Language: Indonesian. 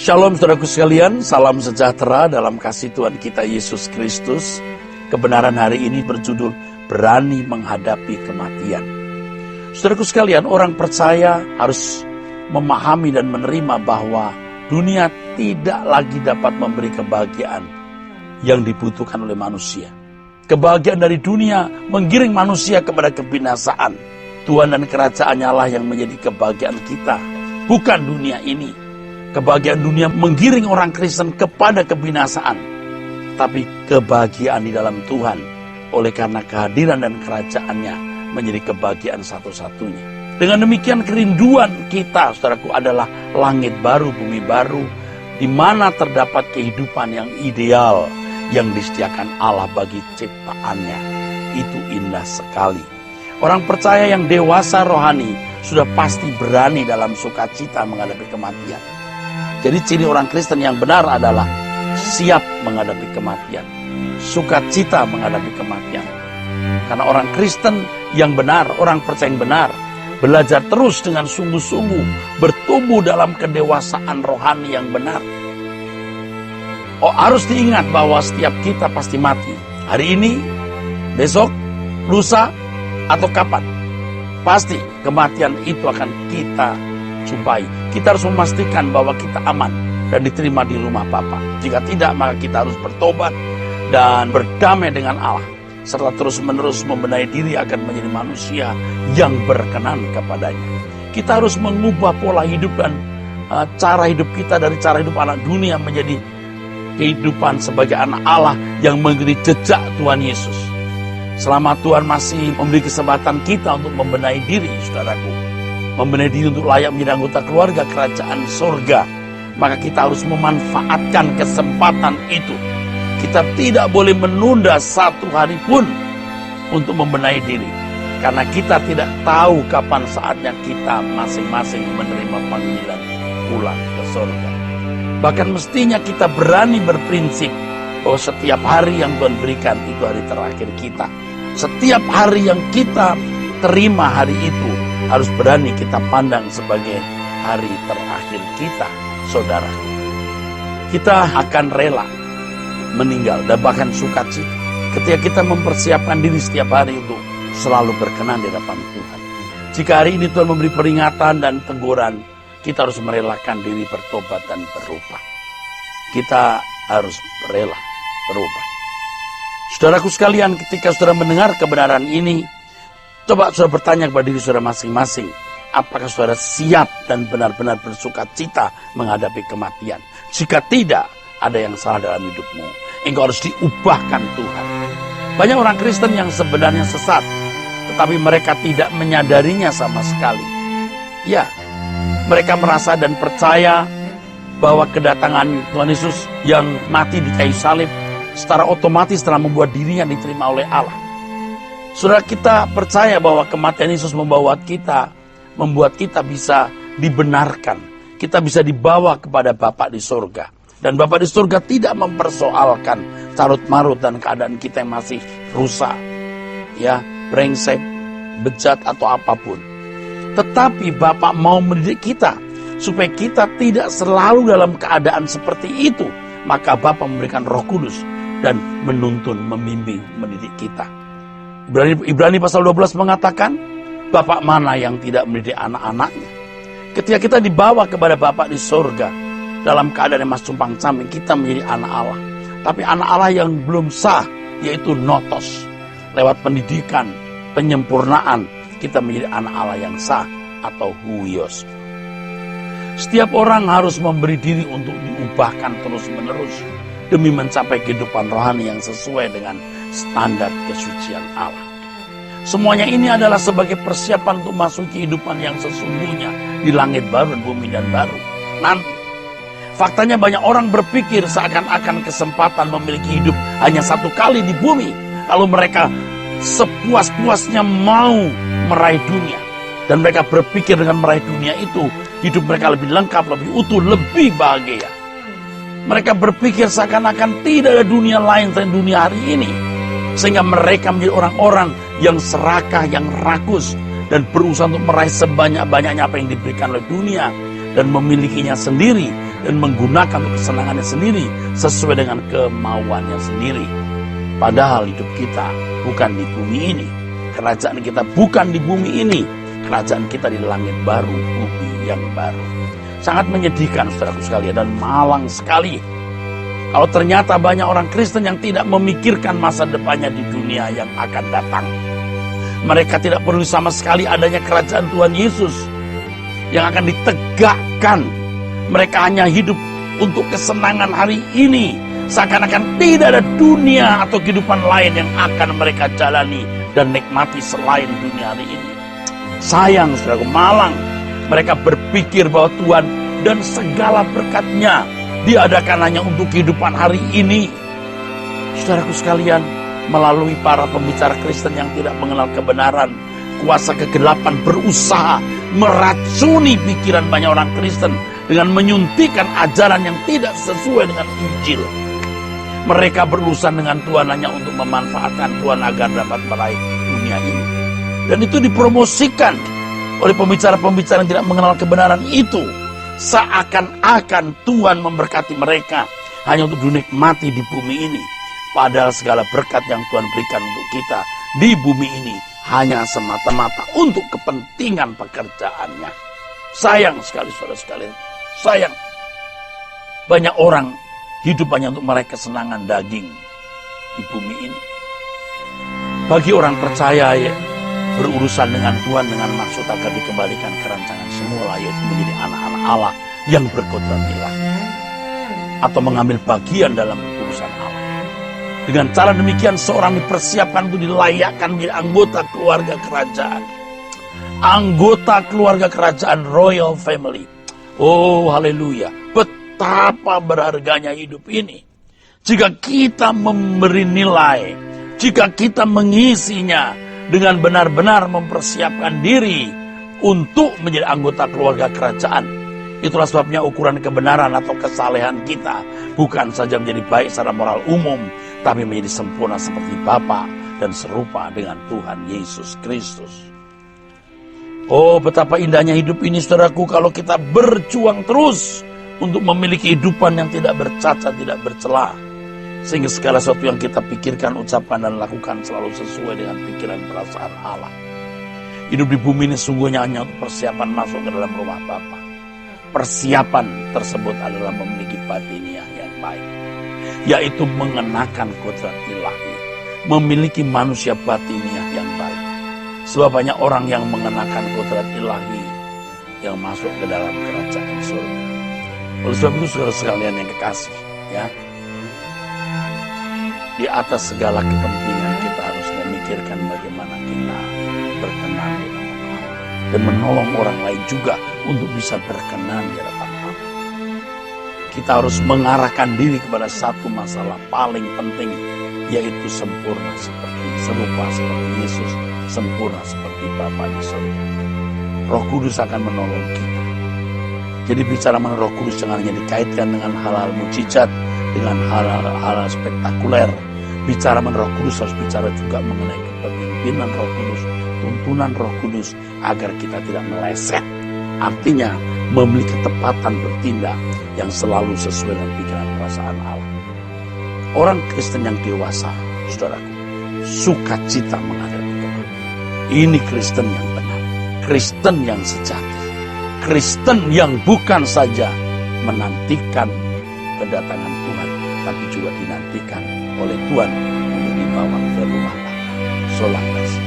Shalom saudaraku sekalian, salam sejahtera dalam kasih Tuhan kita Yesus Kristus. Kebenaran hari ini berjudul Berani Menghadapi Kematian. Saudaraku sekalian, orang percaya harus memahami dan menerima bahwa dunia tidak lagi dapat memberi kebahagiaan yang dibutuhkan oleh manusia. Kebahagiaan dari dunia menggiring manusia kepada kebinasaan. Tuhan dan kerajaannya lah yang menjadi kebahagiaan kita, bukan dunia ini. Kebahagiaan dunia menggiring orang Kristen kepada kebinasaan. Tapi kebahagiaan di dalam Tuhan, oleh karena kehadiran dan kerajaannya, menjadi kebahagiaan satu-satunya. Dengan demikian kerinduan kita, saudaraku, adalah langit baru, bumi baru, di mana terdapat kehidupan yang ideal, yang disediakan Allah bagi ciptaannya. Itu indah sekali. Orang percaya yang dewasa rohani, sudah pasti berani dalam sukacita menghadapi kematian. Jadi ciri orang Kristen yang benar adalah siap menghadapi kematian, sukacita menghadapi kematian. Karena orang Kristen yang benar, orang percaya yang benar, belajar terus dengan sungguh-sungguh, bertumbuh dalam kedewasaan rohani yang benar. Harus diingat bahwa setiap kita pasti mati. Hari ini, besok, lusa, atau kapan. Pasti kematian itu akan kita jumpai. Kita harus memastikan bahwa kita aman dan diterima di rumah Bapa. Jika tidak, maka kita harus bertobat dan berdamai dengan Allah, serta terus-menerus membenahi diri agar menjadi manusia yang berkenan kepadanya. Kita harus mengubah pola hidup dan cara hidup kita dari cara hidup anak dunia menjadi kehidupan sebagai anak Allah yang mengikuti jejak Tuhan Yesus. Selama Tuhan masih memberi kesempatan kita untuk membenahi diri, saudaraku, membenahi diri untuk layak menjadi anggota keluarga kerajaan surga, maka kita harus memanfaatkan kesempatan itu. Kita tidak boleh menunda satu hari pun untuk membenahi diri, karena kita tidak tahu kapan saatnya kita masing-masing menerima panggilan pulang ke surga. Bahkan mestinya kita berani berprinsip bahwa setiap hari yang Tuhan berikan itu hari terakhir kita. Setiap hari yang kita terima hari itu harus berani kita pandang sebagai hari terakhir kita, saudara. Kita akan rela meninggal dan bahkan sukacita ketika kita mempersiapkan diri setiap hari untuk selalu berkenan di hadapan Tuhan. Jika hari ini Tuhan memberi peringatan dan teguran, kita harus merelakan diri bertobat dan berubah. Kita harus rela berubah. Saudaraku sekalian, ketika saudara mendengar kebenaran ini, coba saudara bertanya kepada diri saudara masing-masing, apakah saudara siap dan benar-benar bersukacita menghadapi kematian? Jika tidak, ada yang salah dalam hidupmu. Engkau harus diubahkan Tuhan. Banyak orang Kristen yang sebenarnya sesat, tetapi mereka tidak menyadarinya sama sekali. Ya, mereka merasa dan percaya bahwa kedatangan Tuhan Yesus yang mati di kayu salib secara otomatis telah membuat dirinya diterima oleh Allah. Saudara, kita percaya bahwa kematian Yesus membuat kita bisa dibenarkan. Kita bisa dibawa kepada Bapa di surga. Dan Bapa di surga tidak mempersoalkan carut-marut dan keadaan kita yang masih rusak, ya, brengsek, bejat atau apapun. Tetapi Bapa mau mendidik kita supaya kita tidak selalu dalam keadaan seperti itu. Maka Bapa memberikan Roh Kudus dan menuntun, membimbing, mendidik kita. Ibrani pasal 12 mengatakan, Bapak mana yang tidak mendidik anak-anaknya? Ketika kita dibawa kepada Bapak di surga, dalam keadaan yang masih compang-camping, kita menjadi anak Allah. Tapi anak Allah yang belum sah, yaitu notos. Lewat pendidikan, penyempurnaan, kita menjadi anak Allah yang sah atau huios. Setiap orang harus memberi diri untuk diubahkan terus-menerus demi mencapai kehidupan rohani yang sesuai dengan standar kesucian Allah. Semuanya ini adalah sebagai persiapan untuk masuk kehidupan yang sesungguhnya di langit baru dan bumi dan baru. Nanti, faktanya banyak orang berpikir seakan-akan kesempatan memiliki hidup hanya satu kali di bumi. Lalu mereka sepuas-puasnya mau meraih dunia. Dan mereka berpikir dengan meraih dunia itu, hidup mereka lebih lengkap, lebih utuh, lebih bahagia. Mereka berpikir seakan-akan tidak ada dunia lain selain dunia hari ini. Sehingga mereka menjadi orang-orang yang serakah, yang rakus, dan berusaha untuk meraih sebanyak-banyaknya apa yang diberikan oleh dunia, dan memilikinya sendiri dan menggunakan untuk kesenangannya sendiri sesuai dengan kemauannya sendiri. Padahal hidup kita bukan di bumi ini. Kerajaan kita bukan di bumi ini. Kerajaan kita di langit baru, bumi yang baru. Sangat menyedihkan saudaraku sekalian dan malang sekali kalau ternyata banyak orang Kristen yang tidak memikirkan masa depannya di dunia yang akan datang. Mereka tidak perlu sama sekali adanya kerajaan Tuhan Yesus yang akan ditegakkan. Mereka hanya hidup untuk kesenangan hari ini. Seakan-akan tidak ada dunia atau kehidupan lain yang akan mereka jalani dan nikmati selain dunia hari ini. Sayang, saudaraku, malang. Mereka berpikir bahwa Tuhan dan segala berkat-Nya diadakan hanya untuk kehidupan hari ini. Saudaraku sekalian, melalui para pembicara Kristen yang tidak mengenal kebenaran, kuasa kegelapan berusaha meracuni pikiran banyak orang Kristen dengan menyuntikkan ajaran yang tidak sesuai dengan Injil. Mereka berurusan dengan Tuhan hanya untuk memanfaatkan Tuhan agar dapat meraih dunia ini. Dan itu dipromosikan oleh pembicara-pembicara yang tidak mengenal kebenaran itu. Seakan-akan Tuhan memberkati mereka hanya untuk dinikmati di bumi ini. Padahal segala berkat yang Tuhan berikan untuk kita di bumi ini hanya semata-mata untuk kepentingan pekerjaannya. Sayang sekali saudara sekalian. Sayang. Banyak orang hidup hanya untuk meraih kesenangan daging di bumi ini. Bagi orang percaya ya, berurusan dengan Tuhan dengan maksud agar dikembalikan ke rancangan semula, yaitu menjadi anak-anak Allah yang berkodrat ilahi atau mengambil bagian dalam urusan Allah. Dengan cara demikian seorang dipersiapkan untuk dilayakkan menjadi anggota keluarga kerajaan, anggota keluarga kerajaan, royal family. Oh haleluya, betapa berharganya hidup ini jika kita memberi nilai, jika kita mengisinya dengan benar-benar mempersiapkan diri untuk menjadi anggota keluarga kerajaan. Itulah sebabnya ukuran kebenaran atau kesalehan kita bukan saja menjadi baik secara moral umum, tapi menjadi sempurna seperti Bapa dan serupa dengan Tuhan Yesus Kristus. Oh, betapa indahnya hidup ini saudaraku kalau kita berjuang terus untuk memiliki kehidupan yang tidak bercacat, tidak bercela. Sehingga segala sesuatu yang kita pikirkan, ucapkan, dan lakukan selalu sesuai dengan pikiran perasaan Allah. Hidup di bumi ini sungguhnya hanya untuk persiapan masuk ke dalam rumah Bapa. Persiapan tersebut adalah memiliki batiniah yang baik, yaitu mengenakan kodrat ilahi, memiliki manusia batiniah yang baik. Sebab banyak orang yang mengenakan kodrat ilahi yang masuk ke dalam kerajaan surga. Oleh sebab itu saudara sekalian yang kekasih, ya, di atas segala kepentingan kita harus memikirkan bagaimana kita berkenan di hadapan Allah dan menolong orang lain juga untuk bisa berkenan di hadapan Allah. Kita harus mengarahkan diri kepada satu masalah paling penting, yaitu sempurna serupa seperti Yesus, sempurna seperti Bapa di surga. Roh Kudus akan menolong kita. Jadi bicara mengenai Roh Kudus jangan hanya dikaitkan dengan hal-hal mujizat, dengan hal-hal spektakuler. Bicara mengenai Roh Kudus harus bicara juga mengenai kepemimpinan Roh Kudus, tuntunan Roh Kudus agar kita tidak meleset. Artinya memiliki ketepatan bertindak yang selalu sesuai dengan pikiran perasaan Allah. Orang Kristen yang dewasa, saudaraku, sukacita menghadapi Tuhan. Ini Kristen yang benar, Kristen yang sejati, Kristen yang bukan saja menantikan kedatangan Tuhan, tapi juga dinantikan oleh Tuhan untuk dibawa ke rumah Allah. Sola Gracia.